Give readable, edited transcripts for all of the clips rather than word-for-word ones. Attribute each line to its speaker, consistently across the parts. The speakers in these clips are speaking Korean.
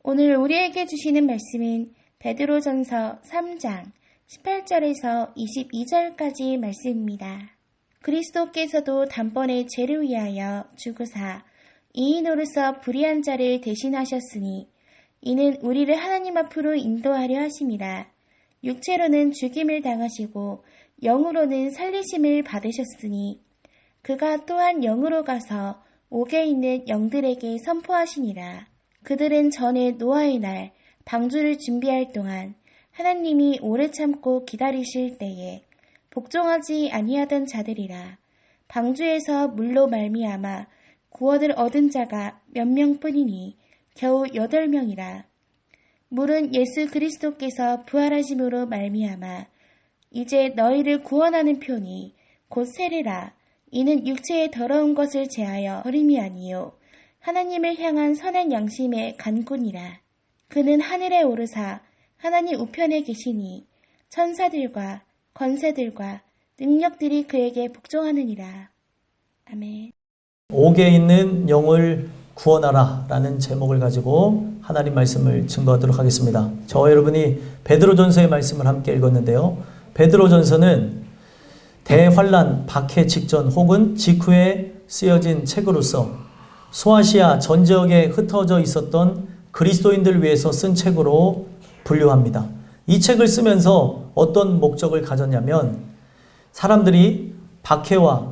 Speaker 1: 오늘 우리에게 주시는 말씀은 베드로전서 3장 18절에서 22절까지 말씀입니다. 그리스도께서도 단번에 죄를 위하여 죽으사 이인으로서 불의한 자를 대신하셨으니 이는 우리를 하나님 앞으로 인도하려 하심이라. 육체로는 죽임을 당하시고 영으로는 살리심을 받으셨으니 그가 또한 영으로 가서 옥에 있는 영들에게 선포하시니라. 그들은 전에 노아의 날 방주를 준비할 동안 하나님이 오래 참고 기다리실 때에 복종하지 아니하던 자들이라. 방주에서 물로 말미암아 구원을 얻은 자가 몇 명뿐이니 겨우 8명이라. 물은 예수 그리스도께서 부활하심으로 말미암아 이제 너희를 구원하는 표니 곧 세례라. 이는 육체의 더러운 것을 제하여 버림이 아니요 하나님을 향한 선한 양심의 간구니라. 그는 하늘에 오르사 하나님 우편에 계시니 천사들과 권세들과 능력들이 그에게 복종하느니라. 아멘.
Speaker 2: 옥에 있는 영을 구원하라 라는 제목을 가지고 하나님 말씀을 증거하도록 하겠습니다. 저와 여러분이 베드로전서의 말씀을 함께 읽었는데요. 베드로전서는 대환란 박해 직전 혹은 직후에 쓰여진 책으로서 소아시아 전 지역에 흩어져 있었던 그리스도인들을 위해서 쓴 책으로 분류합니다. 이 책을 쓰면서 어떤 목적을 가졌냐면 사람들이 박해와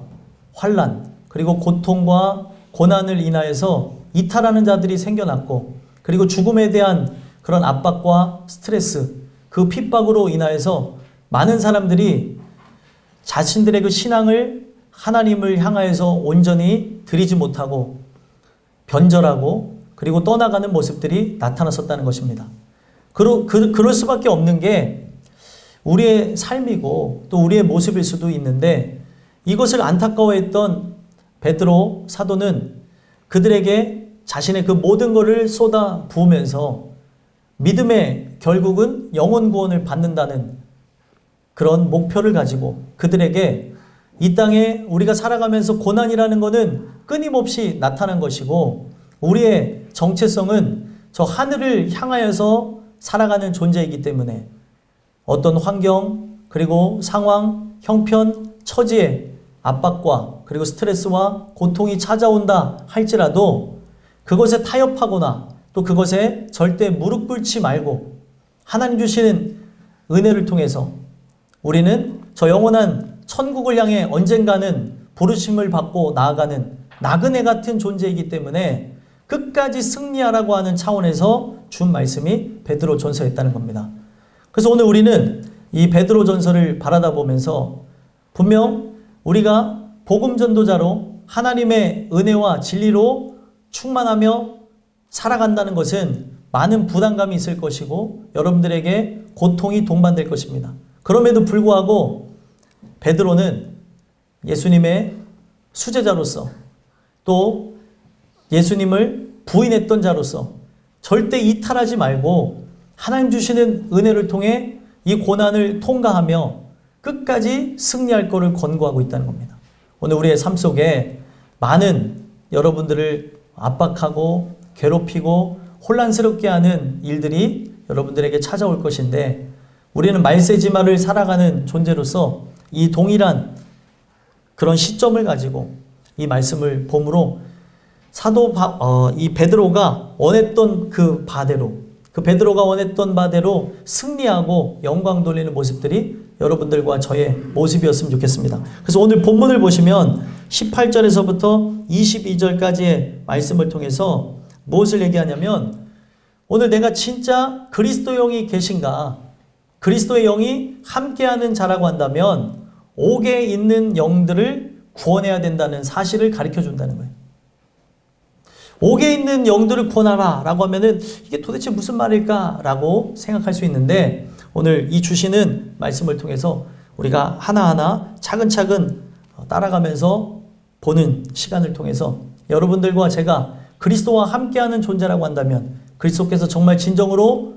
Speaker 2: 환란 그리고 고통과 고난을 인하여서 이탈하는 자들이 생겨났고 그리고 죽음에 대한 그런 압박과 스트레스 그 핍박으로 인하여서 많은 사람들이 자신들의 그 신앙을 하나님을 향하여서 온전히 드리지 못하고 변절하고 그리고 떠나가는 모습들이 나타났었다는 것입니다. 그럴 수밖에 없는 게 우리의 삶이고 또 우리의 모습일 수도 있는데 이것을 안타까워했던 베드로 사도는 그들에게 자신의 그 모든 것을 쏟아 부으면서 믿음의 결국은 영혼 구원을 받는다는 그런 목표를 가지고 그들에게 이 땅에 우리가 살아가면서 고난이라는 것은 끊임없이 나타난 것이고 우리의 정체성은 저 하늘을 향하여서 살아가는 존재이기 때문에 어떤 환경 그리고 상황, 형편, 처지의 압박과 그리고 스트레스와 고통이 찾아온다 할지라도 그것에 타협하거나 또 그것에 절대 무릎 꿇지 말고 하나님 주시는 은혜를 통해서 우리는 저 영원한 천국을 향해 언젠가는 부르심을 받고 나아가는 나그네 같은 존재이기 때문에 끝까지 승리하라고 하는 차원에서 준 말씀이 베드로전서였다는 겁니다. 그래서 오늘 우리는 이 베드로전서를 바라다 보면서 분명 우리가 복음 전도자로 하나님의 은혜와 진리로 충만하며 살아간다는 것은 많은 부담감이 있을 것이고 여러분들에게 고통이 동반될 것입니다. 그럼에도 불구하고 베드로는 예수님의 수제자로서 또 예수님을 부인했던 자로서 절대 이탈하지 말고 하나님 주시는 은혜를 통해 이 고난을 통과하며 끝까지 승리할 것을 권고하고 있다는 겁니다. 오늘 우리의 삶 속에 많은 여러분들을 압박하고 괴롭히고 혼란스럽게 하는 일들이 여러분들에게 찾아올 것인데 우리는 말세지마를 살아가는 존재로서 이 동일한 그런 시점을 가지고 이 말씀을 봄으로 이 베드로가 원했던 그 베드로가 원했던 바대로 승리하고 영광 돌리는 모습들이 여러분들과 저의 모습이었으면 좋겠습니다. 그래서 오늘 본문을 보시면 18절에서부터 22절까지의 말씀을 통해서 무엇을 얘기하냐면 오늘 내가 진짜 그리스도의 영이 계신가 그리스도의 영이 함께하는 자라고 한다면 옥에 있는 영들을 구원해야 된다는 사실을 가르쳐 준다는 거예요. 옥에 있는 영들을 구원하라 라고 하면은 이게 도대체 무슨 말일까 라고 생각할 수 있는데 오늘 이 주시는 말씀을 통해서 우리가 하나하나 차근차근 따라가면서 보는 시간을 통해서 여러분들과 제가 그리스도와 함께하는 존재라고 한다면 그리스도께서 정말 진정으로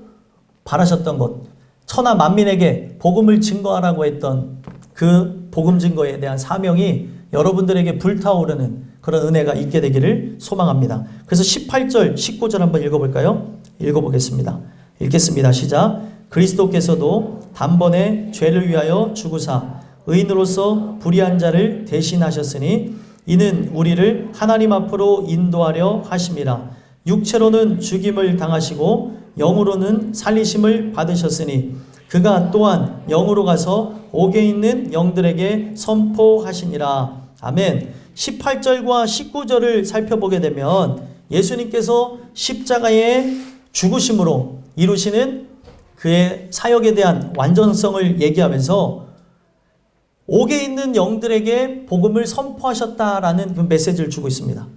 Speaker 2: 바라셨던 것 천하 만민에게 복음을 증거하라고 했던 그 복음 증거에 대한 사명이 여러분들에게 불타오르는 그런 은혜가 있게 되기를 소망합니다. 그래서 18절, 19절 한번 읽어볼까요? 읽어보겠습니다. 읽겠습니다. 시작. 그리스도께서도 단번에 죄를 위하여 죽으사 의인으로서 불의한 자를 대신하셨으니 이는 우리를 하나님 앞으로 인도하려 하심이라. 육체로는 죽임을 당하시고 영으로는 살리심을 받으셨으니 그가 또한 영으로 가서 옥에 있는 영들에게 선포하시니라. 아멘. 18절과 19절을 살펴보게 되면 예수님께서 십자가의 죽으심으로 이루시는 그의 사역에 대한 완전성을 얘기하면서 옥에 있는 영들에게 복음을 선포하셨다라는 그 메시지를 주고 있습니다.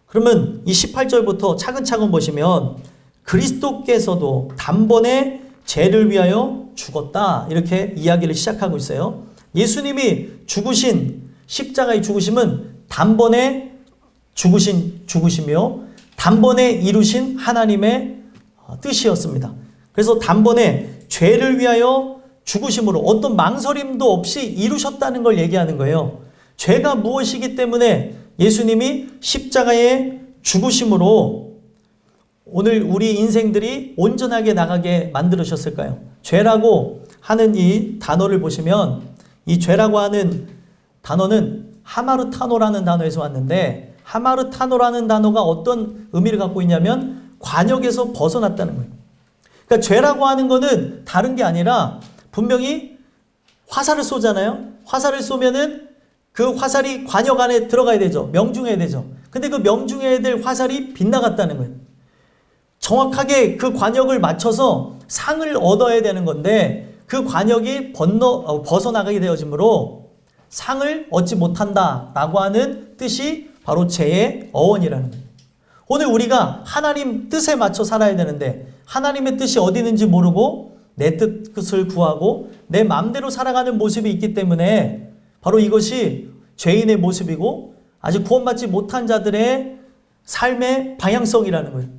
Speaker 2: 그러면 이 18절부터 차근차근 보시면 그리스도께서도 단번에 죄를 위하여 죽었다 이렇게 이야기를 시작하고 있어요. 예수님이 죽으신 십자가의 죽으심은 단번에 죽으시며 단번에 이루신 하나님의 뜻이었습니다. 그래서 단번에 죄를 위하여 죽으심으로 어떤 망설임도 없이 이루셨다는 걸 얘기하는 거예요. 죄가 무엇이기 때문에 예수님이 십자가에 죽으심으로 오늘 우리 인생들이 온전하게 나가게 만들으셨을까요? 죄라고 하는 이 단어를 보시면 이 죄라고 하는 단어는 하마르타노라는 단어에서 왔는데 하마르타노라는 단어가 어떤 의미를 갖고 있냐면 관역에서 벗어났다는 거예요. 그러니까 죄라고 하는 거는 다른 게 아니라 분명히 화살을 쏘잖아요. 화살을 쏘면은 그 화살이 관역 안에 들어가야 되죠. 명중해야 되죠. 근데 그 명중해야 될 화살이 빗나갔다는 거예요. 정확하게 그 관역을 맞춰서 상을 얻어야 되는 건데 그 관역이 벗어나가게 되어지므로 상을 얻지 못한다라고 하는 뜻이 바로 죄의 어원이라는 거예요. 오늘 우리가 하나님 뜻에 맞춰 살아야 되는데 하나님의 뜻이 어디 있는지 모르고 내 뜻을 구하고 내 마음대로 살아가는 모습이 있기 때문에 바로 이것이 죄인의 모습이고 아직 구원받지 못한 자들의 삶의 방향성이라는 거예요.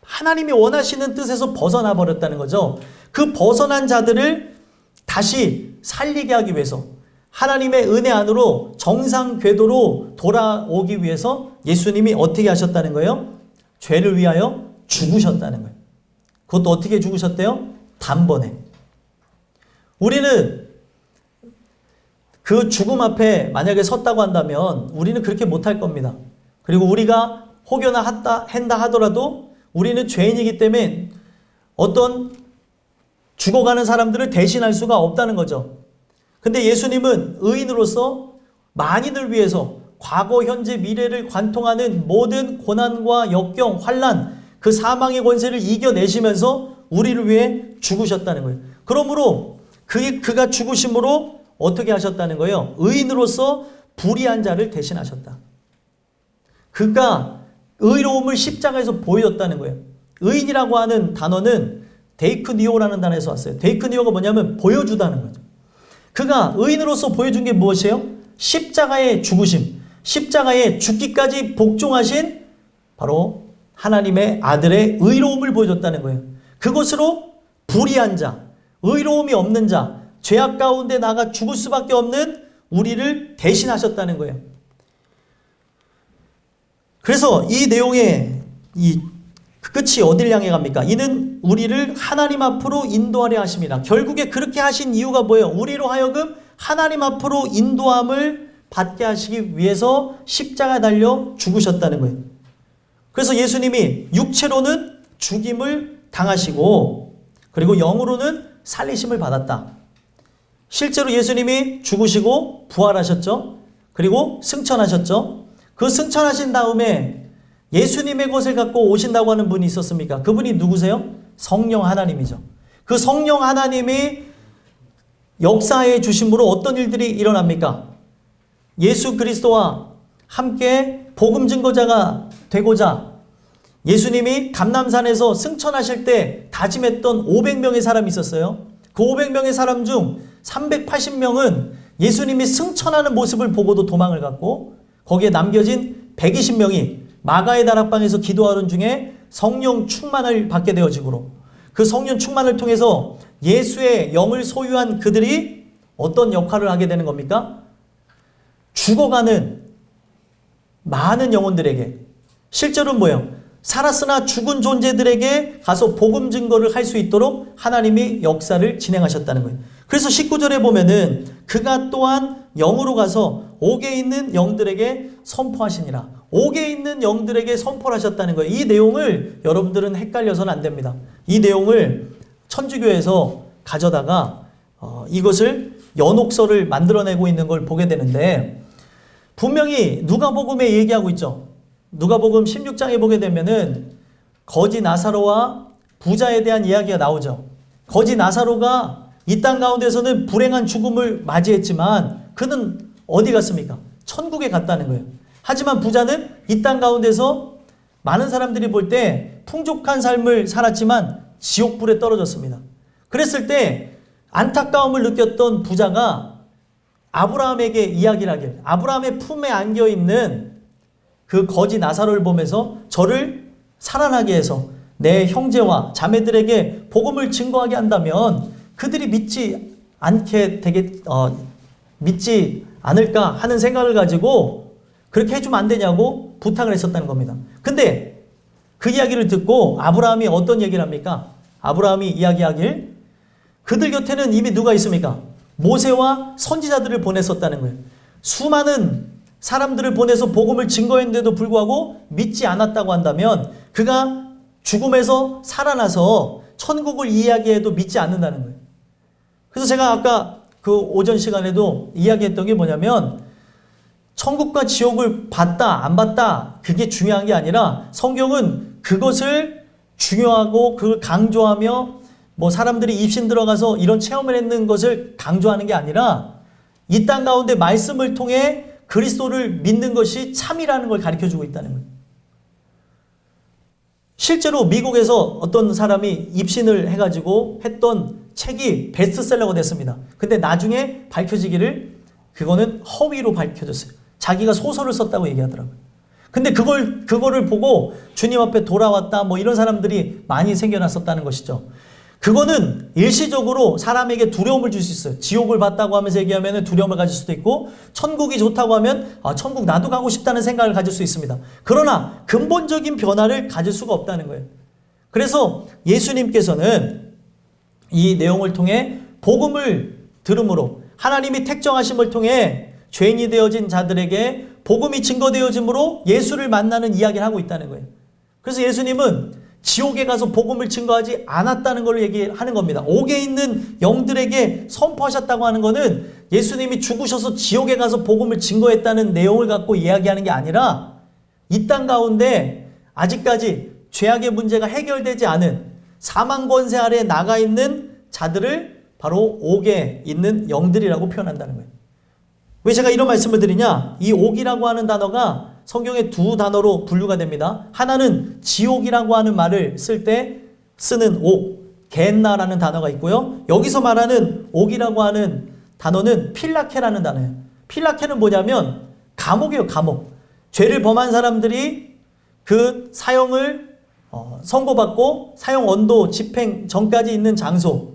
Speaker 2: 하나님이 원하시는 뜻에서 벗어나 버렸다는 거죠. 그 벗어난 자들을 다시 살리게 하기 위해서 하나님의 은혜 안으로 정상 궤도로 돌아오기 위해서 예수님이 어떻게 하셨다는 거예요? 죄를 위하여 죽으셨다는 거예요. 그것도 어떻게 죽으셨대요? 단번에. 우리는 그 죽음 앞에 만약에 섰다고 한다면 우리는 그렇게 못할 겁니다. 그리고 우리가 혹여나 한다 하더라도 우리는 죄인이기 때문에 어떤 죽어가는 사람들을 대신할 수가 없다는 거죠. 근데 예수님은 의인으로서 만인을 위해서 과거, 현재, 미래를 관통하는 모든 고난과 역경, 환난, 그 사망의 권세를 이겨내시면서 우리를 위해 죽으셨다는 거예요. 그러므로 그가 죽으심으로 어떻게 하셨다는 거예요? 의인으로서 불의한 자를 대신하셨다. 그가 의로움을 십자가에서 보여줬다는 거예요. 의인이라고 하는 단어는 데이크니오라는 단어에서 왔어요. 데이크니오가 뭐냐면 보여주다는 거죠. 그가 의인으로서 보여준 게 무엇이에요? 십자가의 죽으심, 십자가에 죽기까지 복종하신 바로 하나님의 아들의 의로움을 보여줬다는 거예요. 그것으로 불의한 자, 의로움이 없는 자, 죄악 가운데 나가 죽을 수밖에 없는 우리를 대신하셨다는 거예요. 그래서 이 내용의 이 끝이 어딜 향해 갑니까? 이는 우리를 하나님 앞으로 인도하려 하심이라. 결국에 그렇게 하신 이유가 뭐예요? 우리로 하여금 하나님 앞으로 인도함을 받게 하시기 위해서 십자가에 달려 죽으셨다는 거예요. 그래서 예수님이 육체로는 죽임을 당하시고 그리고 영으로는 살리심을 받았다. 실제로 예수님이 죽으시고 부활하셨죠. 그리고 승천하셨죠. 그 승천하신 다음에 예수님의 것을 갖고 오신다고 하는 분이 있었습니까? 그분이 누구세요? 성령 하나님이죠. 그 성령 하나님이 역사해 주심으로 어떤 일들이 일어납니까? 예수 그리스도와 함께 복음 증거자가 되고자 예수님이 감람산에서 승천하실 때 다짐했던 500명의 사람이 있었어요. 그 500명의 사람 중 380명은 예수님이 승천하는 모습을 보고도 도망을 갔고 거기에 남겨진 120명이 마가의 다락방에서 기도하는 중에 성령 충만을 받게 되어지므로 그 성령 충만을 통해서 예수의 영을 소유한 그들이 어떤 역할을 하게 되는 겁니까? 죽어가는 많은 영혼들에게 실제로는 뭐예요? 살았으나 죽은 존재들에게 가서 복음 증거를 할 수 있도록 하나님이 역사를 진행하셨다는 거예요. 그래서 19절에 보면은 그가 또한 영으로 가서 옥에 있는 영들에게 선포하시니라. 옥에 있는 영들에게 선포를 하셨다는 거예요. 이 내용을 여러분들은 헷갈려서는 안 됩니다. 이 내용을 천주교에서 가져다가 이것을 연옥서를 만들어내고 있는 걸 보게 되는데, 분명히 누가복음에 얘기하고 있죠. 누가복음 16장에 보게 되면은 거지 나사로와 부자에 대한 이야기가 나오죠. 거지 나사로가 이 땅 가운데서는 불행한 죽음을 맞이했지만 그는 어디 갔습니까? 천국에 갔다는 거예요. 하지만 부자는 이 땅 가운데서 많은 사람들이 볼 때 풍족한 삶을 살았지만 지옥불에 떨어졌습니다. 그랬을 때 안타까움을 느꼈던 부자가 아브라함에게 이야기를 하길, 아브라함의 품에 안겨 있는 그 거지 나사로를 보면서 저를 살아나게 해서 내 형제와 자매들에게 복음을 증거하게 한다면 그들이 믿지 않을까 하는 생각을 가지고 그렇게 해주면 안 되냐고 부탁을 했었다는 겁니다. 근데 그 이야기를 듣고 아브라함이 어떤 얘기를 합니까? 아브라함이 이야기하길, 그들 곁에는 이미 누가 있습니까? 모세와 선지자들을 보냈었다는 거예요. 수많은 사람들을 보내서 복음을 증거했는데도 불구하고 믿지 않았다고 한다면 그가 죽음에서 살아나서 천국을 이야기해도 믿지 않는다는 거예요. 그래서 제가 아까 그 오전 시간에도 이야기했던 게 뭐냐면, 천국과 지옥을 봤다 안 봤다 그게 중요한 게 아니라 성경은 그것을 중요하고 그걸 강조하며 뭐 사람들이 입신 들어가서 이런 체험을 했는 것을 강조하는 게 아니라 이 땅 가운데 말씀을 통해 그리스도를 믿는 것이 참이라는 걸 가르쳐주고 있다는 거예요. 실제로 미국에서 어떤 사람이 입신을 해가지고 했던 책이 베스트셀러가 됐습니다. 근데 나중에 밝혀지기를 그거는 허위로 밝혀졌어요. 자기가 소설을 썼다고 얘기하더라고요. 근데 그거를 보고 주님 앞에 돌아왔다 뭐 이런 사람들이 많이 생겨났었다는 것이죠. 그거는 일시적으로 사람에게 두려움을 줄 수 있어요. 지옥을 봤다고 하면서 얘기하면 두려움을 가질 수도 있고, 천국이 좋다고 하면 천국 나도 가고 싶다는 생각을 가질 수 있습니다. 그러나 근본적인 변화를 가질 수가 없다는 거예요. 그래서 예수님께서는 이 내용을 통해 복음을 들음으로 하나님이 택정하심을 통해 죄인이 되어진 자들에게 복음이 증거되어짐으로 예수를 만나는 이야기를 하고 있다는 거예요. 그래서 예수님은 지옥에 가서 복음을 증거하지 않았다는 걸 얘기하는 겁니다. 옥에 있는 영들에게 선포하셨다고 하는 것은 예수님이 죽으셔서 지옥에 가서 복음을 증거했다는 내용을 갖고 이야기하는 게 아니라 이 땅 가운데 아직까지 죄악의 문제가 해결되지 않은 사망 권세 아래에 나가 있는 자들을 바로 옥에 있는 영들이라고 표현한다는 거예요. 왜 제가 이런 말씀을 드리냐? 이 옥이라고 하는 단어가 성경에 두 단어로 분류가 됩니다. 하나는 지옥이라고 하는 말을 쓸 때 쓰는 옥, 겐나라는 단어가 있고요. 여기서 말하는 옥이라고 하는 단어는 필라케라는 단어예요. 필라케는 뭐냐면 감옥이에요, 감옥. 죄를 범한 사람들이 그 사형을 선고받고 사형 언도 집행 전까지 있는 장소,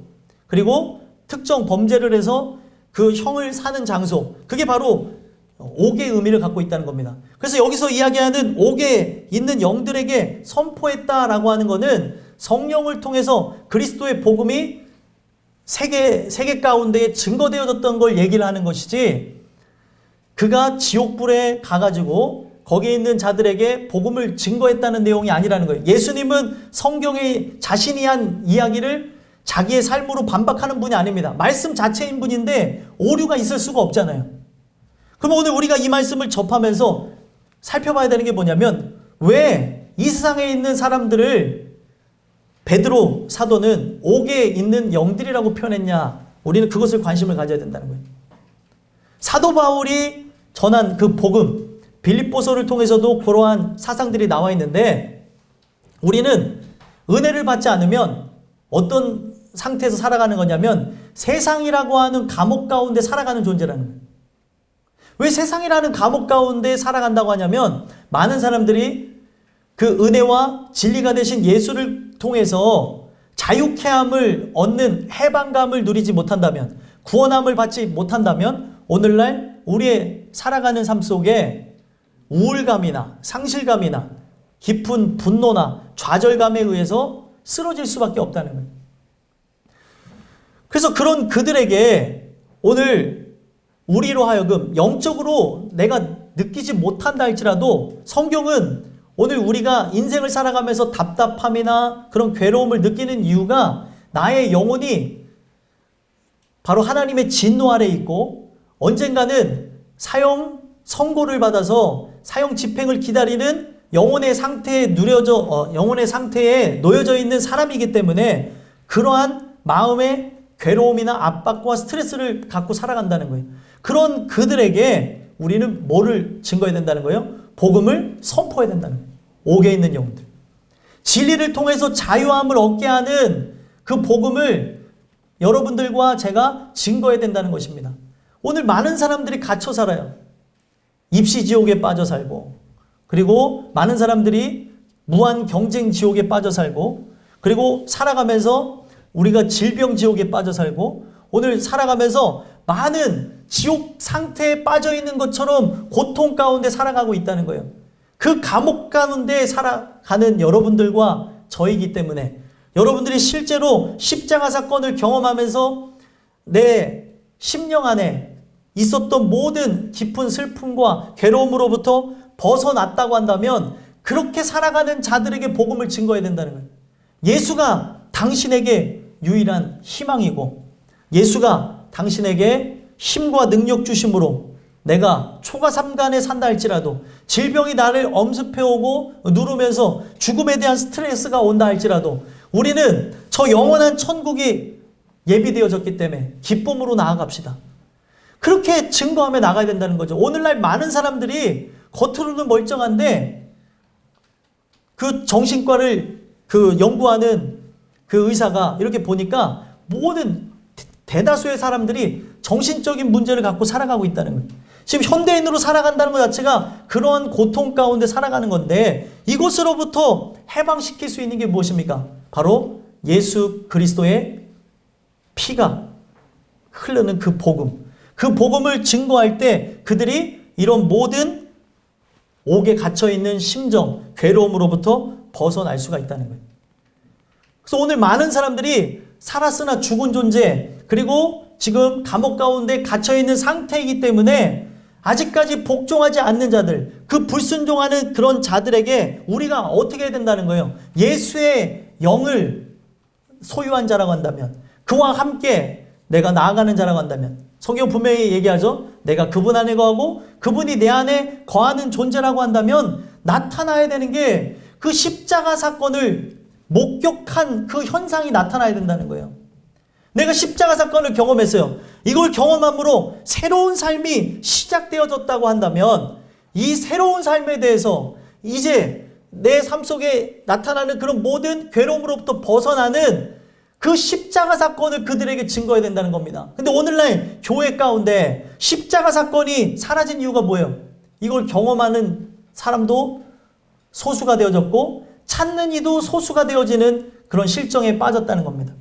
Speaker 2: 그리고 특정 범죄를 해서 그 형을 사는 장소, 그게 바로 옥의 의미를 갖고 있다는 겁니다. 그래서 여기서 이야기하는 옥에 있는 영들에게 선포했다라고 하는 것은 성령을 통해서 그리스도의 복음이 세계 가운데에 증거되어졌던 걸 얘기를 하는 것이지, 그가 지옥불에 가가지고 거기에 있는 자들에게 복음을 증거했다는 내용이 아니라는 거예요. 예수님은 성경에 자신이 한 이야기를 자기의 삶으로 반박하는 분이 아닙니다. 말씀 자체인 분인데 오류가 있을 수가 없잖아요. 그럼 오늘 우리가 이 말씀을 접하면서 살펴봐야 되는 게 뭐냐면, 왜 이 세상에 있는 사람들을 베드로 사도는 옥에 있는 영들이라고 표현했냐? 우리는 그것을 관심을 가져야 된다는 거예요. 사도 바울이 전한 그 복음, 빌립보서를 통해서도 그러한 사상들이 나와 있는데, 우리는 은혜를 받지 않으면 어떤 상태에서 살아가는 거냐면 세상이라고 하는 감옥 가운데 살아가는 존재라는 거예요. 왜 세상이라는 감옥 가운데 살아간다고 하냐면, 많은 사람들이 그 은혜와 진리가 되신 예수를 통해서 자유케함을 얻는 해방감을 누리지 못한다면, 구원함을 받지 못한다면 오늘날 우리의 살아가는 삶 속에 우울감이나 상실감이나 깊은 분노나 좌절감에 의해서 쓰러질 수밖에 없다는 거예요. 그래서 그런 그들에게 오늘 우리로 하여금 영적으로 내가 느끼지 못한다 할지라도 성경은 오늘 우리가 인생을 살아가면서 답답함이나 그런 괴로움을 느끼는 이유가 나의 영혼이 바로 하나님의 진노 아래 있고 언젠가는 사형 선고를 받아서 사형 집행을 기다리는 영혼의 상태에 놓여져 있는 사람이기 때문에 그러한 마음의 괴로움이나 압박과 스트레스를 갖고 살아간다는 거예요. 그런 그들에게 우리는 뭐를 증거해야 된다는 거예요? 복음을 선포해야 된다는 거예요. 옥에 있는 영혼들. 진리를 통해서 자유함을 얻게 하는 그 복음을 여러분들과 제가 증거해야 된다는 것입니다. 오늘 많은 사람들이 갇혀 살아요. 입시 지옥에 빠져 살고, 그리고 많은 사람들이 무한 경쟁 지옥에 빠져 살고, 그리고 살아가면서 우리가 질병 지옥에 빠져 살고, 오늘 살아가면서 많은 지옥 상태에 빠져 있는 것처럼 고통 가운데 살아가고 있다는 거예요. 그 감옥 가운데 살아가는 여러분들과 저이기 때문에 여러분들이 실제로 십자가 사건을 경험하면서 내 심령 안에 있었던 모든 깊은 슬픔과 괴로움으로부터 벗어났다고 한다면 그렇게 살아가는 자들에게 복음을 증거해야 된다는 거예요. 예수가 당신에게 유일한 희망이고 예수가 당신에게 힘과 능력 주심으로 내가 초가삼간에 산다 할지라도 질병이 나를 엄습해오고 누르면서 죽음에 대한 스트레스가 온다 할지라도 우리는 저 영원한 천국이 예비되어졌기 때문에 기쁨으로 나아갑시다. 그렇게 증거하며 나가야 된다는 거죠. 오늘날 많은 사람들이 겉으로는 멀쩡한데 그 정신과를 연구하는 그 의사가 이렇게 보니까 모든 대다수의 사람들이 정신적인 문제를 갖고 살아가고 있다는 거예요. 지금 현대인으로 살아간다는 것 자체가 그런 고통 가운데 살아가는 건데 이것으로부터 해방시킬 수 있는 게 무엇입니까? 바로 예수 그리스도의 피가 흐르는 그 복음. 그 복음을 증거할 때 그들이 이런 모든 옥에 갇혀있는 심정, 괴로움으로부터 벗어날 수가 있다는 거예요. 그래서 오늘 많은 사람들이 살았으나 죽은 존재, 그리고 지금 감옥 가운데 갇혀있는 상태이기 때문에 아직까지 복종하지 않는 자들, 그 불순종하는 그런 자들에게 우리가 어떻게 해야 된다는 거예요? 예수의 영을 소유한 자라고 한다면, 그와 함께 내가 나아가는 자라고 한다면, 성경 분명히 얘기하죠. 내가 그분 안에 거하고 그분이 내 안에 거하는 존재라고 한다면 나타나야 되는 게 그 십자가 사건을 목격한 그 현상이 나타나야 된다는 거예요. 내가 십자가 사건을 경험했어요. 이걸 경험함으로 새로운 삶이 시작되어졌다고 한다면 이 새로운 삶에 대해서 이제 내 삶 속에 나타나는 그런 모든 괴로움으로부터 벗어나는 그 십자가 사건을 그들에게 증거해야 된다는 겁니다. 근데 오늘날 교회 가운데 십자가 사건이 사라진 이유가 뭐예요? 이걸 경험하는 사람도 소수가 되어졌고 찾는 이도 소수가 되어지는 그런 실정에 빠졌다는 겁니다.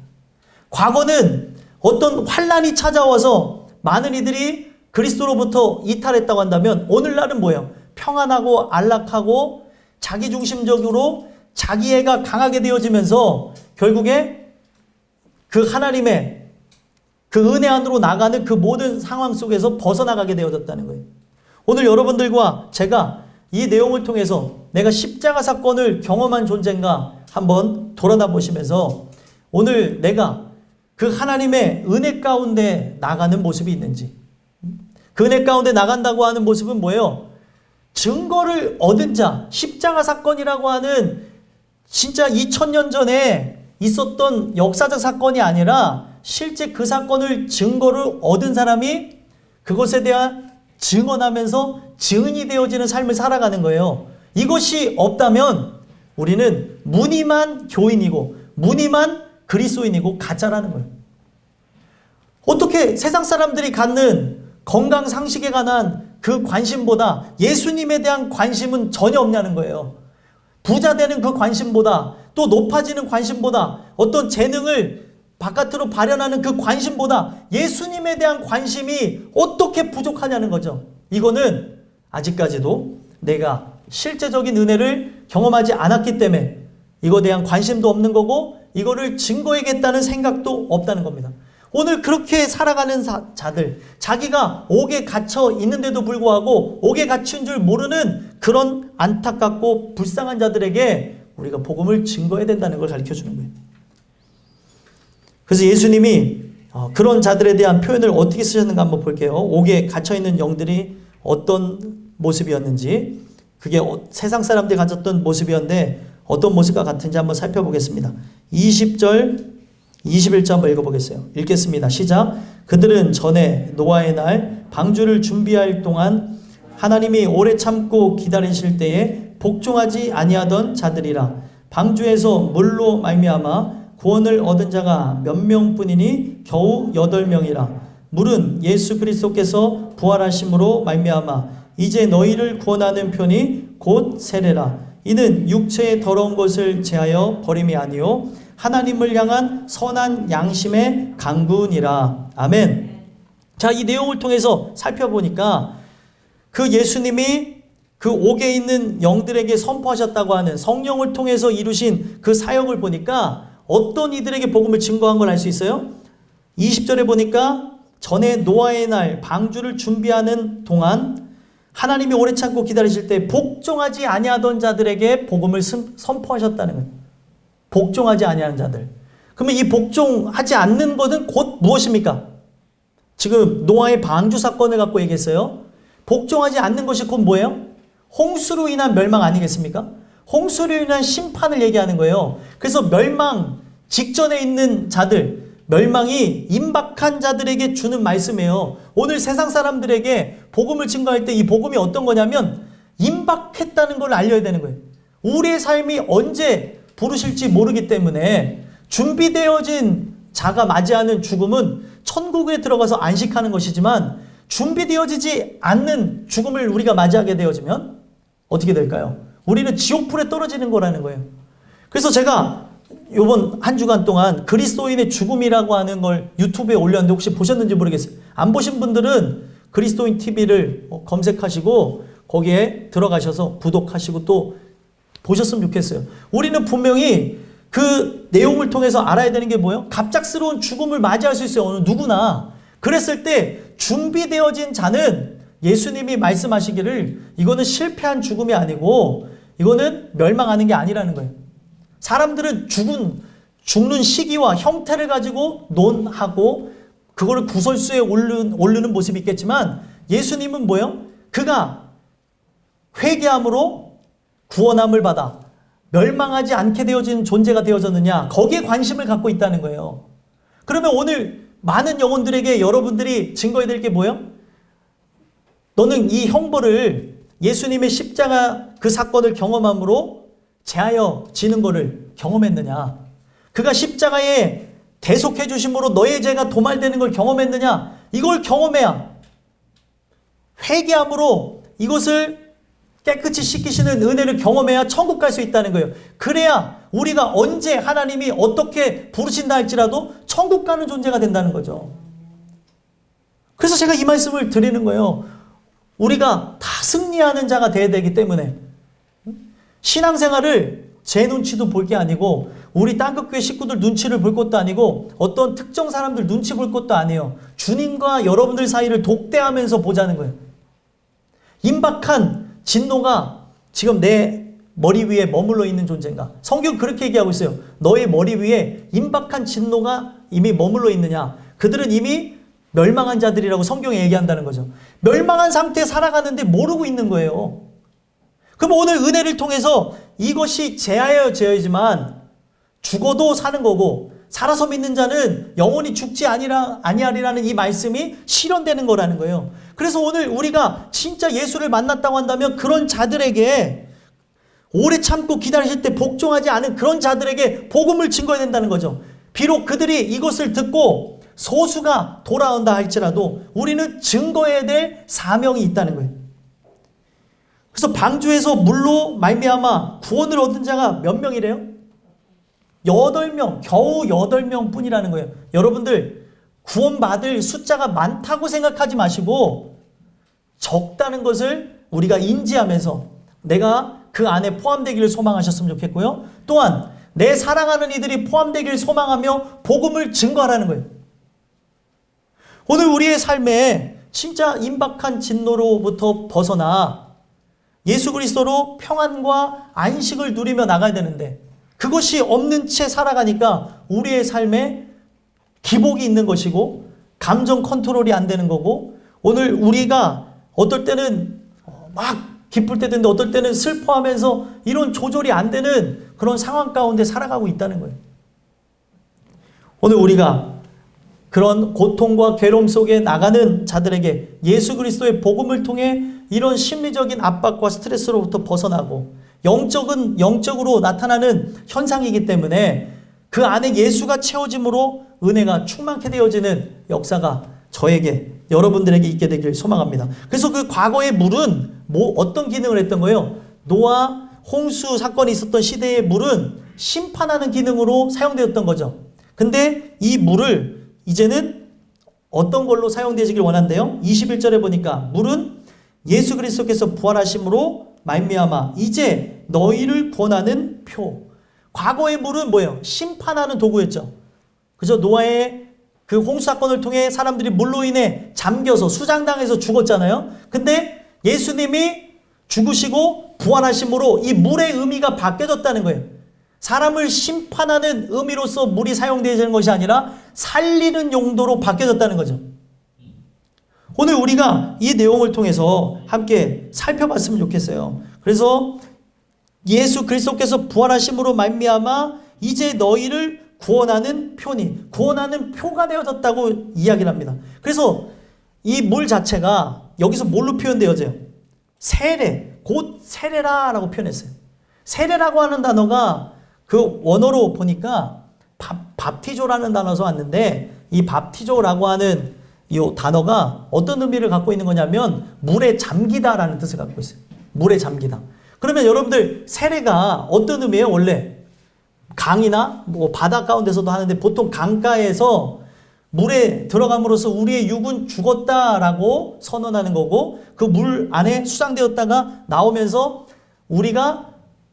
Speaker 2: 과거는 어떤 환란이 찾아와서 많은 이들이 그리스도로부터 이탈했다고 한다면 오늘날은 뭐예요? 평안하고 안락하고 자기중심적으로 자기애가 강하게 되어지면서 결국에 그 하나님의 그 은혜 안으로 나가는 그 모든 상황 속에서 벗어나가게 되어졌다는 거예요. 오늘 여러분들과 제가 이 내용을 통해서 내가 십자가 사건을 경험한 존재인가 한번 돌아다 보시면서 오늘 내가 그 하나님의 은혜 가운데 나가는 모습이 있는지, 그 은혜 가운데 나간다고 하는 모습은 뭐예요? 증거를 얻은 자, 십자가 사건이라고 하는 진짜 2000년 전에 있었던 역사적 사건이 아니라 실제 그 사건을 증거를 얻은 사람이 그것에 대한 증언하면서 증인이 되어지는 삶을 살아가는 거예요. 이것이 없다면 우리는 무늬만 교인이고 무늬만 그리스도인이고 가짜라는 거예요. 어떻게 세상 사람들이 갖는 건강 상식에 관한 그 관심보다 예수님에 대한 관심은 전혀 없냐는 거예요. 부자 되는 그 관심보다 또 높아지는 관심보다 어떤 재능을 바깥으로 발현하는 그 관심보다 예수님에 대한 관심이 어떻게 부족하냐는 거죠. 이거는 아직까지도 내가 실제적인 은혜를 경험하지 않았기 때문에 이거에 대한 관심도 없는 거고 이거를 증거해야겠다는 생각도 없다는 겁니다. 오늘 그렇게 살아가는 자들, 자기가 옥에 갇혀 있는데도 불구하고 옥에 갇힌 줄 모르는 그런 안타깝고 불쌍한 자들에게 우리가 복음을 증거해야 된다는 걸 가르쳐 주는 거예요. 그래서 예수님이 그런 자들에 대한 표현을 어떻게 쓰셨는가 한번 볼게요. 옥에 갇혀있는 영들이 어떤 모습이었는지, 그게 세상 사람들이 가졌던 모습이었는데 어떤 모습과 같은지 한번 살펴보겠습니다. 20절 21절 한번 읽어보겠어요. 읽겠습니다. 시작. 그들은 전에 노아의 날 방주를 준비할 동안 하나님이 오래 참고 기다리실 때에 복종하지 아니하던 자들이라. 방주에서 물로 말미암아 구원을 얻은 자가 몇 명뿐이니 겨우 8명이라. 물은 예수 그리스도께서 부활하심으로 말미암아 이제 너희를 구원하는 편이 곧 세례라. 이는 육체의 더러운 것을 제하여 버림이 아니요 하나님을 향한 선한 양심의 강구니라. 아멘. 자, 이 내용을 통해서 살펴보니까 그 예수님이 그 옥에 있는 영들에게 선포하셨다고 하는 성령을 통해서 이루신 그 사역을 보니까 어떤 이들에게 복음을 증거한 걸 알 수 있어요? 20절에 보니까 전에 노아의 날 방주를 준비하는 동안 하나님이 오래 참고 기다리실 때 복종하지 아니하던 자들에게 복음을 선포하셨다는 거예요. 복종하지 아니하는 자들. 그러면 이 복종하지 않는 것은 곧 무엇입니까? 지금 노아의 방주 사건을 갖고 얘기했어요. 복종하지 않는 것이 곧 뭐예요? 홍수로 인한 멸망 아니겠습니까? 홍수로 인한 심판을 얘기하는 거예요. 그래서 멸망 직전에 있는 자들, 멸망이 임박한 자들에게 주는 말씀이에요. 오늘 세상 사람들에게 복음을 증거할 때 이 복음이 어떤 거냐면 임박했다는 걸 알려야 되는 거예요. 우리의 삶이 언제 부르실지 모르기 때문에 준비되어진 자가 맞이하는 죽음은 천국에 들어가서 안식하는 것이지만 준비되어지지 않는 죽음을 우리가 맞이하게 되어지면 어떻게 될까요? 우리는 지옥불에 떨어지는 거라는 거예요. 그래서 제가 이번 한 주간 동안 그리스도인의 죽음이라고 하는 걸 유튜브에 올렸는데 혹시 보셨는지 모르겠어요. 안 보신 분들은 그리스도인 TV를 검색하시고 거기에 들어가셔서 구독하시고 또 보셨으면 좋겠어요. 우리는 분명히 그 내용을 통해서 알아야 되는 게 뭐예요? 갑작스러운 죽음을 맞이할 수 있어요. 어느 누구나. 그랬을 때 준비되어진 자는 예수님이 말씀하시기를 이거는 실패한 죽음이 아니고 이거는 멸망하는 게 아니라는 거예요. 사람들은 죽는 시기와 형태를 가지고 논하고 그거를 구설수에 오르는 모습이 있겠지만 예수님은 뭐예요? 그가 회개함으로 구원함을 받아 멸망하지 않게 되어진 존재가 되어졌느냐, 거기에 관심을 갖고 있다는 거예요. 그러면 오늘 많은 영혼들에게 여러분들이 증거해야 될 게 뭐예요? 너는 이 형벌을 예수님의 십자가 그 사건을 경험함으로 제하여 지는 것을 경험했느냐? 그가 십자가에 대속해 주심으로 너의 죄가 도말되는 걸 경험했느냐? 이걸 경험해야 회개함으로 이것을 깨끗이 씻기시는 은혜를 경험해야 천국 갈 수 있다는 거예요. 그래야 우리가 언제 하나님이 어떻게 부르신다 할지라도 천국 가는 존재가 된다는 거죠. 그래서 제가 이 말씀을 드리는 거예요. 우리가 다 승리하는 자가 되어야 되기 때문에 신앙생활을 제 눈치도 볼 게 아니고 우리 땅끝교회 식구들 눈치를 볼 것도 아니고 어떤 특정 사람들 눈치 볼 것도 아니에요. 주님과 여러분들 사이를 독대하면서 보자는 거예요. 임박한 진노가 지금 내 머리 위에 머물러 있는 존재인가? 성경 그렇게 얘기하고 있어요. 너의 머리 위에 임박한 진노가 이미 머물러 있느냐? 그들은 이미 멸망한 자들이라고 성경에 얘기한다는 거죠. 멸망한 상태에 살아가는데 모르고 있는 거예요. 그럼 오늘 은혜를 통해서 이것이 제하여 제하지만 죽어도 사는 거고 살아서 믿는 자는 영원히 죽지 아니하리라는 이 말씀이 실현되는 거라는 거예요. 그래서 오늘 우리가 진짜 예수를 만났다고 한다면 그런 자들에게 오래 참고 기다리실 때 복종하지 않은 그런 자들에게 복음을 증거해야 된다는 거죠. 비록 그들이 이것을 듣고 소수가 돌아온다 할지라도 우리는 증거해야 될 사명이 있다는 거예요. 그래서 방주에서 물로 말미암아 구원을 얻은 자가 몇 명이래요? 8명, 겨우 8명 뿐이라는 거예요. 여러분들 구원받을 숫자가 많다고 생각하지 마시고 적다는 것을 우리가 인지하면서 내가 그 안에 포함되기를 소망하셨으면 좋겠고요. 또한 내 사랑하는 이들이 포함되기를 소망하며 복음을 증거하라는 거예요. 오늘 우리의 삶에 진짜 임박한 진노로부터 벗어나 예수 그리스도로 평안과 안식을 누리며 나가야 되는데 그것이 없는 채 살아가니까 우리의 삶에 기복이 있는 것이고 감정 컨트롤이 안 되는 거고 오늘 우리가 어떨 때는 막 기쁠 때도 있는데 어떨 때는 슬퍼하면서 이런 조절이 안 되는 그런 상황 가운데 살아가고 있다는 거예요. 오늘 우리가 그런 고통과 괴로움 속에 나가는 자들에게 예수 그리스도의 복음을 통해 이런 심리적인 압박과 스트레스로부터 벗어나고 영적으로 나타나는 현상이기 때문에 그 안에 예수가 채워짐으로 은혜가 충만케 되어지는 역사가 저에게 여러분들에게 있게 되길 소망합니다. 그래서 그 과거의 물은 어떤 기능을 했던 거예요? 노아 홍수 사건이 있었던 시대의 물은 심판하는 기능으로 사용되었던 거죠. 근데 이 물을 이제는 어떤 걸로 사용되시길 원한대요? 21절에 보니까 물은 예수 그리스도께서 부활하심으로 말미암아 이제 너희를 구원하는 표. 과거의 물은 뭐예요? 심판하는 도구였죠. 그죠? 노아의 그 홍수 사건을 통해 사람들이 물로 인해 잠겨서 수장당해서 죽었잖아요. 근데 예수님이 죽으시고 부활하심으로 이 물의 의미가 바뀌어졌다는 거예요. 사람을 심판하는 의미로서 물이 사용되는 것이 아니라 살리는 용도로 바뀌어졌다는 거죠. 오늘 우리가 이 내용을 통해서 함께 살펴봤으면 좋겠어요. 그래서 예수 그리스도께서 부활하심으로 말미암아 이제 너희를 구원하는 표니, 구원하는 표가 되어졌다고 이야기를 합니다. 그래서 이 물 자체가 여기서 뭘로 표현되어져요? 세례, 곧 세례라라고 표현했어요. 세례라고 하는 단어가 그 원어로 보니까 밥티조라는 단어에서 왔는데 이 밥티조라고 하는 이 단어가 어떤 의미를 갖고 있는 거냐면 물에 잠기다라는 뜻을 갖고 있어요. 물에 잠기다. 그러면 여러분들 세례가 어떤 의미예요? 원래 강이나 뭐 바다 가운데서도 하는데 보통 강가에서 물에 들어감으로써 우리의 육은 죽었다라고 선언하는 거고 그 물 안에 수장되었다가 나오면서 우리가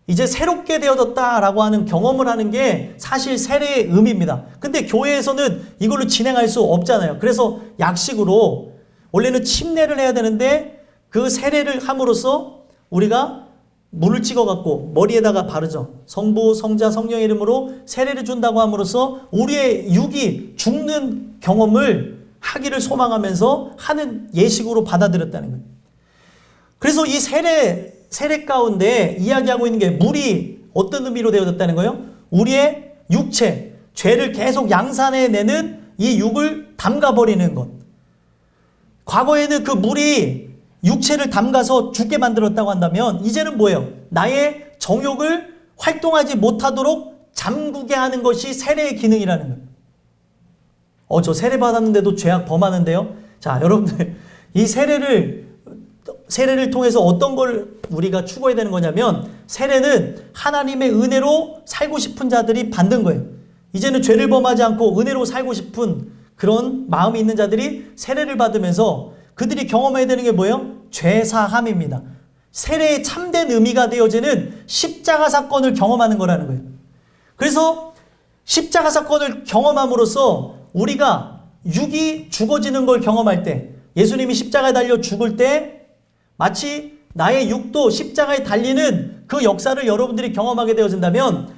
Speaker 2: 이제 새롭게 되어졌다라고 하는 경험을 하는 게 사실 세례의 의미입니다. 근데 교회에서는 이걸로 진행할 수 없잖아요. 그래서 약식으로 원래는 침례를 해야 되는데 그 세례를 함으로써 우리가 물을 찍어갖고 머리에다가 바르죠. 성부, 성자, 성령의 이름으로 세례를 준다고 함으로써 우리의 육이 죽는 경험을 하기를 소망하면서 하는 예식으로 받아들였다는 거예요. 그래서 이 세례 가운데 이야기하고 있는 게 물이 어떤 의미로 되어졌다는 거예요? 우리의 육체, 죄를 계속 양산해내는 이 육을 담가버리는 것. 과거에는 그 물이 육체를 담가서 죽게 만들었다고 한다면 이제는 뭐예요? 나의 정욕을 활동하지 못하도록 잠그게 하는 것이 세례의 기능이라는 거예요. 저 세례 받았는데도 죄악 범하는데요? 자, 여러분들 이 세례를 통해서 어떤 걸 우리가 추구해야 되는 거냐면 세례는 하나님의 은혜로 살고 싶은 자들이 받는 거예요. 이제는 죄를 범하지 않고 은혜로 살고 싶은 그런 마음이 있는 자들이 세례를 받으면서 그들이 경험해야 되는 게 뭐예요? 죄사함입니다. 세례의 참된 의미가 되어지는 십자가 사건을 경험하는 거라는 거예요. 그래서 십자가 사건을 경험함으로써 우리가 육이 죽어지는 걸 경험할 때 예수님이 십자가에 달려 죽을 때 마치 나의 육도 십자가에 달리는 그 역사를 여러분들이 경험하게 되어진다면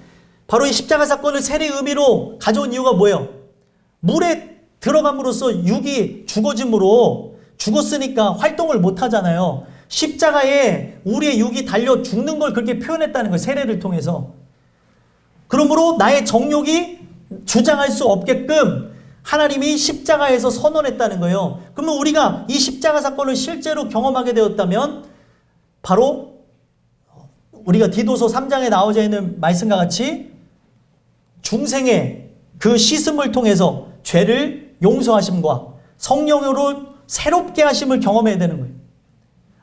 Speaker 2: 바로 이 십자가 사건을 세례의 의미로 가져온 이유가 뭐예요? 물에 들어감으로써 육이 죽었으니까 활동을 못 하잖아요. 십자가에 우리의 육이 달려 죽는 걸 그렇게 표현했다는 거예요. 세례를 통해서. 그러므로 나의 정욕이 주장할 수 없게끔 하나님이 십자가에서 선언했다는 거예요. 그러면 우리가 이 십자가 사건을 실제로 경험하게 되었다면 바로 우리가 디도서 3장에 나오져 있는 말씀과 같이 중생의 그 씻음을 통해서 죄를 용서하심과 성령으로 새롭게 하심을 경험해야 되는 거예요.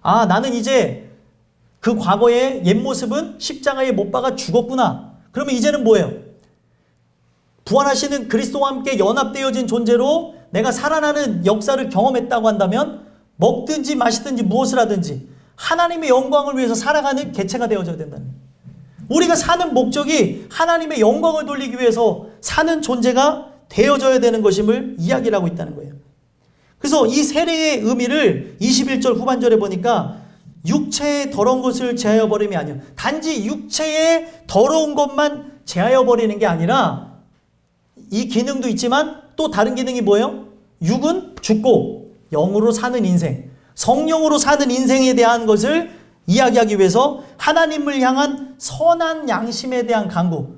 Speaker 2: 아, 나는 이제 그 과거의 옛 모습은 십자가에 못 박아 죽었구나. 그러면 이제는 뭐예요? 부활하시는 그리스도와 함께 연합되어진 존재로 내가 살아나는 역사를 경험했다고 한다면 먹든지 마시든지 무엇을 하든지 하나님의 영광을 위해서 살아가는 개체가 되어져야 된다는 거예요. 우리가 사는 목적이 하나님의 영광을 돌리기 위해서 사는 존재가 되어져야 되는 것임을 이야기를 하고 있다는 거예요. 그래서 이 세례의 의미를 21절 후반절에 보니까 육체의 더러운 것을 제하여 버림이 아니요, 단지 육체의 더러운 것만 제하여 버리는 게 아니라 이 기능도 있지만 또 다른 기능이 뭐예요? 육은 죽고 영으로 사는 인생, 성령으로 사는 인생에 대한 것을 이야기하기 위해서 하나님을 향한 선한 양심에 대한 간구,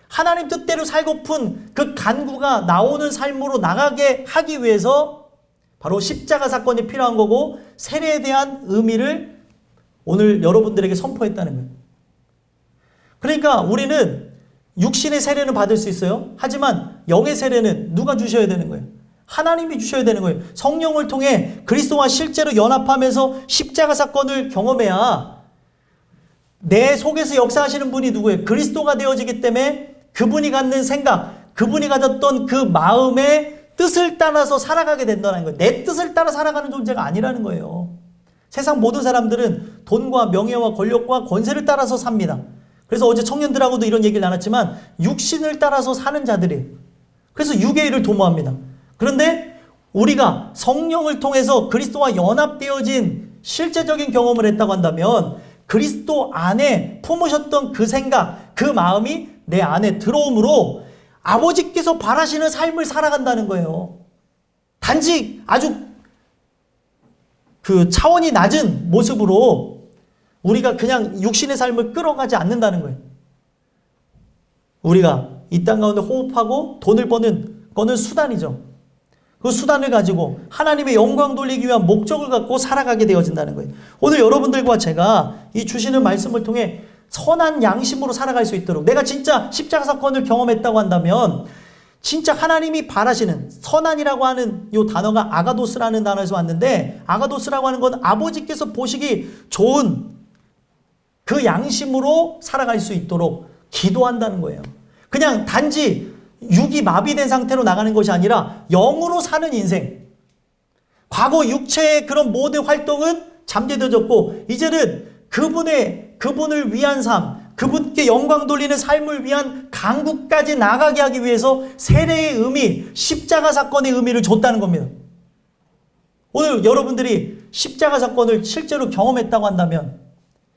Speaker 2: 하나님 뜻대로 살고픈 그 간구가 나오는 삶으로 나가게 하기 위해서 바로 십자가 사건이 필요한 거고, 세례에 대한 의미를 오늘 여러분들에게 선포했다는 거예요. 그러니까 우리는 육신의 세례는 받을 수 있어요. 하지만 영의 세례는 누가 주셔야 되는 거예요? 하나님이 주셔야 되는 거예요. 성령을 통해 그리스도와 실제로 연합하면서 십자가 사건을 경험해야 내 속에서 역사하시는 분이 누구예요? 그리스도가 되어지기 때문에 그분이 갖는 생각, 그분이 가졌던 그 마음의 뜻을 따라서 살아가게 된다는 거예요. 내 뜻을 따라 살아가는 존재가 아니라는 거예요. 세상 모든 사람들은 돈과 명예와 권력과 권세를 따라서 삽니다. 그래서 어제 청년들하고도 이런 얘기를 나눴지만 육신을 따라서 사는 자들이에요. 그래서 육의 일을 도모합니다. 그런데 우리가 성령을 통해서 그리스도와 연합되어진 실제적인 경험을 했다고 한다면 그리스도 안에 품으셨던 그 생각, 그 마음이 내 안에 들어오므로 아버지께서 바라시는 삶을 살아간다는 거예요. 단지 아주 그 차원이 낮은 모습으로 우리가 그냥 육신의 삶을 끌어가지 않는다는 거예요. 우리가 이 땅 가운데 호흡하고 돈을 버는 거는 수단이죠. 그 수단을 가지고 하나님의 영광 돌리기 위한 목적을 갖고 살아가게 되어진다는 거예요. 오늘 여러분들과 제가 이 주시는 말씀을 통해 선한 양심으로 살아갈 수 있도록, 내가 진짜 십자가 사건을 경험했다고 한다면 진짜 하나님이 바라시는, 선한이라고 하는 이 단어가 아가도스라는 단어에서 왔는데, 아가도스라고 하는 건 아버지께서 보시기 좋은 그 양심으로 살아갈 수 있도록 기도한다는 거예요. 그냥 단지 육이 마비된 상태로 나가는 것이 아니라 영으로 사는 인생. 과거 육체의 그런 모든 활동은 잠재되어졌고 이제는 그분을 위한 삶, 그분께 영광 돌리는 삶을 위한 강구까지 나가게 하기 위해서 세례의 의미, 십자가 사건의 의미를 줬다는 겁니다. 오늘 여러분들이 십자가 사건을 실제로 경험했다고 한다면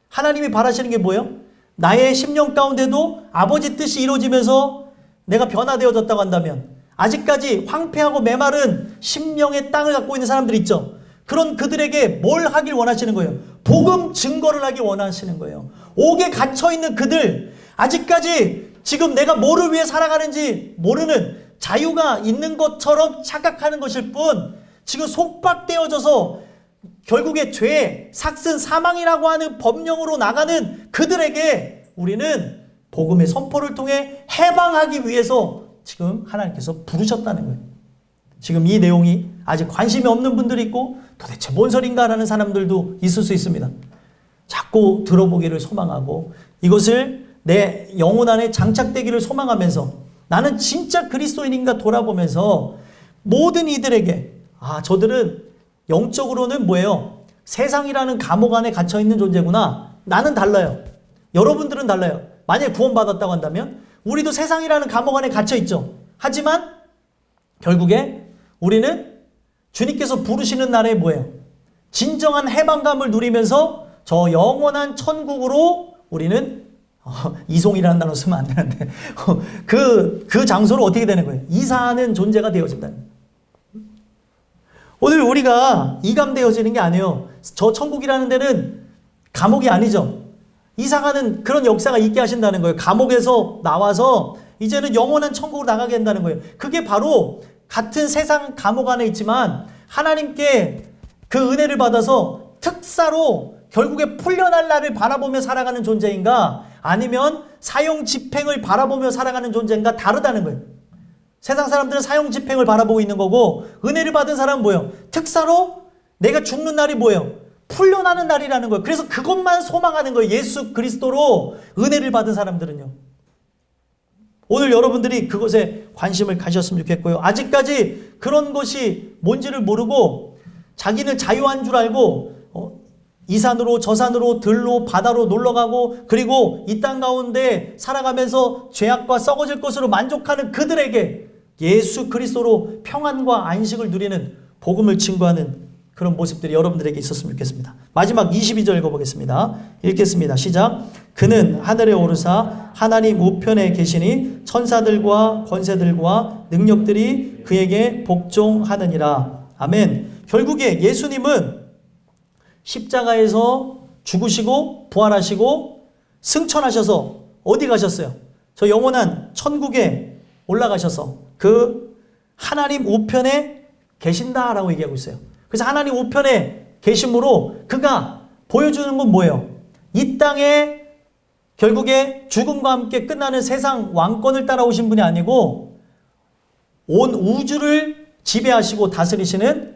Speaker 2: 하나님이 바라시는 게 뭐예요? 나의 심령 가운데도 아버지 뜻이 이루어지면서 내가 변화되어졌다고 한다면, 아직까지 황폐하고 메마른 심령의 땅을 갖고 있는 사람들 있죠. 그런 그들에게 뭘 하길 원하시는 거예요? 복음 증거를 하길 원하시는 거예요. 옥에 갇혀있는 그들, 아직까지 지금 내가 뭐를 위해 살아가는지 모르는, 자유가 있는 것처럼 착각하는 것일 뿐 지금 속박되어져서 결국에 죄, 삭슨, 사망이라고 하는 법령으로 나가는 그들에게 우리는 복음의 선포를 통해 해방하기 위해서 지금 하나님께서 부르셨다는 거예요. 지금 이 내용이 아직 관심이 없는 분들이 있고 도대체 뭔 소린가라는 사람들도 있을 수 있습니다. 자꾸 들어보기를 소망하고 이것을 내 영혼 안에 장착되기를 소망하면서 나는 진짜 그리스도인인가 돌아보면서 모든 이들에게, 저들은 영적으로는 뭐예요? 세상이라는 감옥 안에 갇혀있는 존재구나. 나는 달라요. 여러분들은 달라요. 만약에 구원받았다고 한다면 우리도 세상이라는 감옥 안에 갇혀있죠. 하지만 결국에 우리는 주님께서 부르시는 날에 뭐예요? 진정한 해방감을 누리면서 저 영원한 천국으로 우리는 이송이라는 단어 쓰면 안 되는데 그 장소로 어떻게 되는 거예요? 이사하는 존재가 되어진다는 거예요. 오늘 우리가 이감되어지는 게 아니에요. 저 천국이라는 데는 감옥이 아니죠. 이사가는 그런 역사가 있게 하신다는 거예요. 감옥에서 나와서 이제는 영원한 천국으로 나가게 한다는 거예요. 그게 바로 같은 세상 감옥 안에 있지만 하나님께 그 은혜를 받아서 특사로 결국에 풀려날 날을 바라보며 살아가는 존재인가, 아니면 사형 집행을 바라보며 살아가는 존재인가 다르다는 거예요. 세상 사람들은 사형 집행을 바라보고 있는 거고, 은혜를 받은 사람은 뭐예요? 특사로 내가 죽는 날이 뭐예요? 풀려나는 날이라는 거예요. 그래서 그것만 소망하는 거예요. 예수 그리스도로 은혜를 받은 사람들은요. 오늘 여러분들이 그것에 관심을 가셨으면 좋겠고요. 아직까지 그런 것이 뭔지를 모르고 자기는 자유한 줄 알고 이 산으로 저 산으로 들로 바다로 놀러가고 그리고 이 땅 가운데 살아가면서 죄악과 썩어질 것으로 만족하는 그들에게 예수 그리스도로 평안과 안식을 누리는 복음을 증거하는 그런 모습들이 여러분들에게 있었으면 좋겠습니다. 마지막 22절 읽어보겠습니다. 읽겠습니다. 시작. 그는 하늘에 오르사 하나님 우편에 계시니 천사들과 권세들과 능력들이 그에게 복종하느니라. 아멘. 결국에 예수님은 십자가에서 죽으시고 부활하시고 승천하셔서 어디 가셨어요? 저 영원한 천국에 올라가셔서 그 하나님 우편에 계신다라고 얘기하고 있어요. 그래서 하나님 우편에 계심으로 그가 보여주는 건 뭐예요? 이 땅에 결국에 죽음과 함께 끝나는 세상 왕권을 따라오신 분이 아니고 온 우주를 지배하시고 다스리시는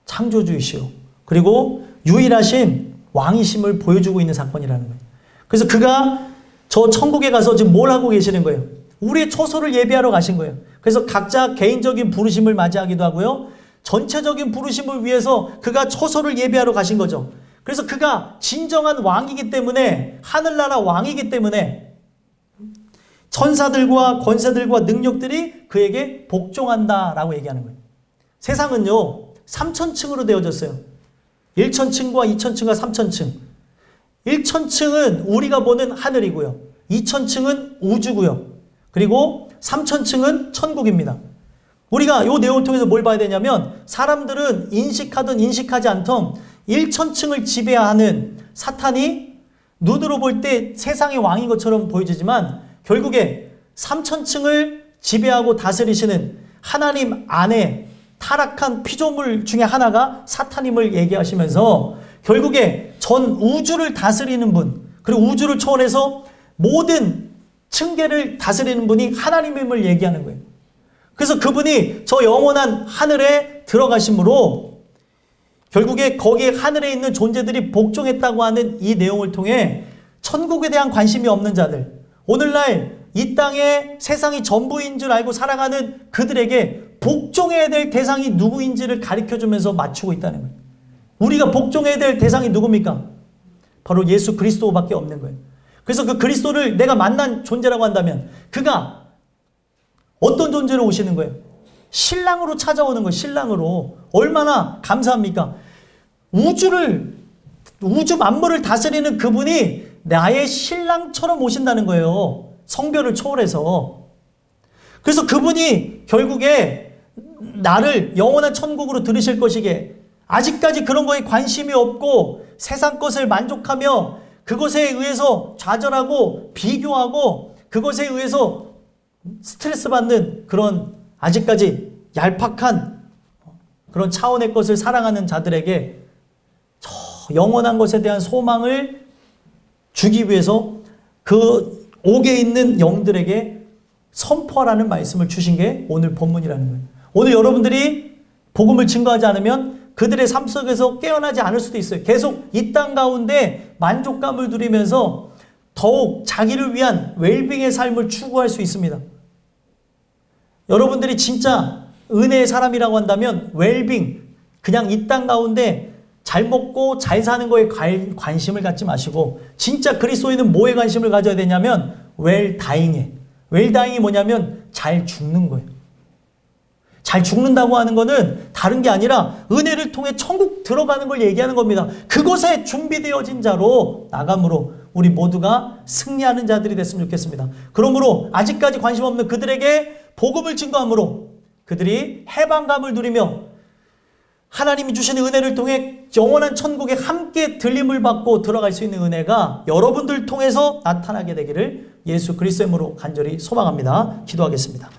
Speaker 2: 창조주이시오. 그리고 유일하신 왕이심을 보여주고 있는 사건이라는 거예요. 그래서 그가 저 천국에 가서 지금 뭘 하고 계시는 거예요? 우리의 초소를 예비하러 가신 거예요. 그래서 각자 개인적인 부르심을 맞이하기도 하고요. 전체적인 부르심을 위해서 그가 초소를 예비하러 가신 거죠. 그래서 그가 진정한 왕이기 때문에 하늘나라 왕이기 때문에 천사들과 권세들과 능력들이 그에게 복종한다라고 얘기하는 거예요. 세상은요 3천층으로 되어졌어요. 1천층과 2천층과 3천층. 1천층은 우리가 보는 하늘이고요. 2천층은 우주고요. 그리고 3천층은 천국입니다. 우리가 이 내용을 통해서 뭘 봐야 되냐면 사람들은 인식하든 인식하지 않던 1천층을 지배하는 사탄이 눈으로 볼 때 세상의 왕인 것처럼 보여지지만 결국에 3천층을 지배하고 다스리시는 하나님 안에 타락한 피조물 중에 하나가 사탄임을 얘기하시면서 결국에 전 우주를 다스리는 분, 그리고 우주를 초월해서 모든 층계를 다스리는 분이 하나님임을 얘기하는 거예요. 그래서 그분이 저 영원한 하늘에 들어가심으로 결국에 거기에 하늘에 있는 존재들이 복종했다고 하는 이 내용을 통해 천국에 대한 관심이 없는 자들, 오늘날 이 땅에 세상이 전부인 줄 알고 살아가는 그들에게 복종해야 될 대상이 누구인지를 가르쳐주면서 맞추고 있다는 거예요. 우리가 복종해야 될 대상이 누굽니까? 바로 예수 그리스도밖에 없는 거예요. 그래서 그 그리스도를 내가 만난 존재라고 한다면 그가 어떤 존재로 오시는 거예요? 신랑으로 찾아오는 거예요. 신랑으로. 얼마나 감사합니까? 우주 만물을 다스리는 그분이 나의 신랑처럼 오신다는 거예요. 성별을 초월해서. 그래서 그분이 결국에 나를 영원한 천국으로 들으실 것이기에 아직까지 그런 거에 관심이 없고 세상 것을 만족하며 그것에 의해서 좌절하고 비교하고 그것에 의해서 스트레스 받는 그런 아직까지 얄팍한 그런 차원의 것을 사랑하는 자들에게 저 영원한 것에 대한 소망을 주기 위해서 그 옥에 있는 영들에게 선포하라는 말씀을 주신 게 오늘 본문이라는 거예요. 오늘 여러분들이 복음을 증거하지 않으면 그들의 삶 속에서 깨어나지 않을 수도 있어요. 계속 이 땅 가운데 만족감을 누리면서 더욱 자기를 위한 웰빙의 삶을 추구할 수 있습니다. 여러분들이 진짜 은혜의 사람이라고 한다면 웰빙, 그냥 이 땅 가운데 잘 먹고 잘 사는 거에 관심을 갖지 마시고 진짜 그리스도인은 뭐에 관심을 가져야 되냐면 웰다잉에. 웰다잉이 뭐냐면 잘 죽는 거예요. 잘 죽는다고 하는 거는 다른 게 아니라 은혜를 통해 천국 들어가는 걸 얘기하는 겁니다. 그곳에 준비되어진 자로 나감으로 우리 모두가 승리하는 자들이 됐으면 좋겠습니다. 그러므로 아직까지 관심 없는 그들에게 복음을 증거함으로 그들이 해방감을 누리며 하나님이 주시는 은혜를 통해 영원한 천국에 함께 들림을 받고 들어갈 수 있는 은혜가 여러분들 통해서 나타나게 되기를 예수 그리스도의 이름으로 간절히 소망합니다. 기도하겠습니다.